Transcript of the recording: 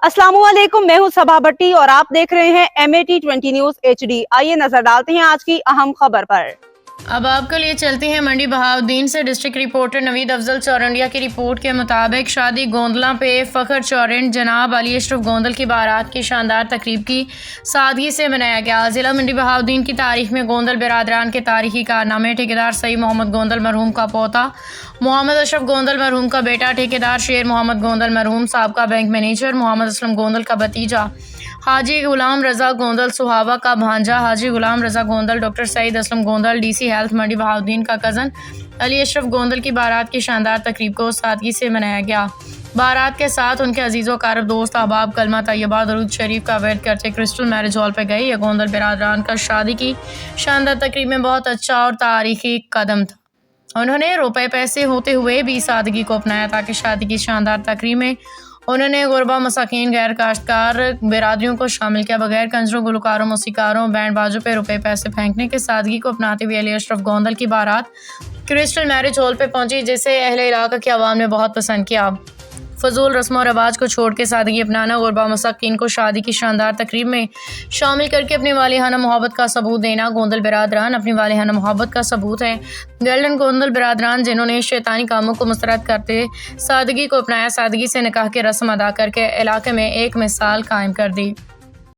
अस्सलाम वालेकुम, मैं हूं सबा भट्टी और आप देख रहे हैं MAT20 न्यूज HD। आइए नजर डालते हैं आज की अहम खबर पर। अब आपके लिए चलते हैं मंडी बहाउद्दीन से। डिस्ट्रिक्ट रिपोर्टर नवीद अफजल चौरंडिया की रिपोर्ट के मुताबिक शादी गोंदला पे फखर चौरंड जनाब अली अशरफ गोंदल की बारात की शानदार तकरीब की सादगी से मनाया गया। ज़िला मंडी बहाउद्दीन की तारीख में गोंदल बिरादरान के तारीखी कारनामे, ठेकेदार सईद मोहम्मद गोंदल मरहूम का पोता मोहम्मद अशरफ गोंदल मरहूम का बेटा, ठेकेदार शेर मोहम्मद गोंदल मरहूम साहब का बैंक मैनेजर, मोहम्मद असलम गोंदल का भतीजा हाजी गुलाम रजा गोंदल सुहावा का भांजा, Haji Ghulam Raza Gondal, doctor Saeed Aslam Gondal DC health Mandi Bahauddin का कज़न अली अशरफ गोंदल की बारात की शानदार तकरीब को सादगी से मनाया गया। बारात के साथ उनके अजीज़ व कारब दोस्त अहबाब कलमा तैयबा दरूद शरीफ का वेट करते क्रिस्टल मैरिज हॉल पर गए। यह गोंदल बिरादरान का शादी की शानदार तकरीब में बहुत अच्छा और तारीखी कदम था। उन्होंने रुपए पैसे होते हुए भी सादगी को अपनाया ताकि शादी की शानदार तकरीब में उन्होंने गुरबा मसाकीन गैर काश्तकार बिरादरियों को शामिल किया। बगैर कंजरों, गुलकारों, मौसीकारों, बैंड बाजों पे रुपए पैसे फेंकने के सादगी को अपनाते हुए अली अशरफ गोंदल की बारात क्रिस्टल मैरिज हॉल पे पहुंची, जिसे अहले इलाका के अवाम ने बहुत पसंद किया। फजूल रस्म और रवाज को छोड़ के सादगी अपनाना, गुरबा मसाकीन को शादी की शानदार तकरीब में शामिल करके अपनी वालिहाना मोहब्बत का सबूत देना गोंदल बिरादरान अपनी वालिहाना मोहब्बत का सबूत है। गोल्डन गोंदल बिरादरान जिन्होंने शैतानी कामों को मुस्तरद करते सादगी को अपनाया, सादगी से निकाह की रस्म अदा करके इलाके में एक मिसाल कायम कर दी।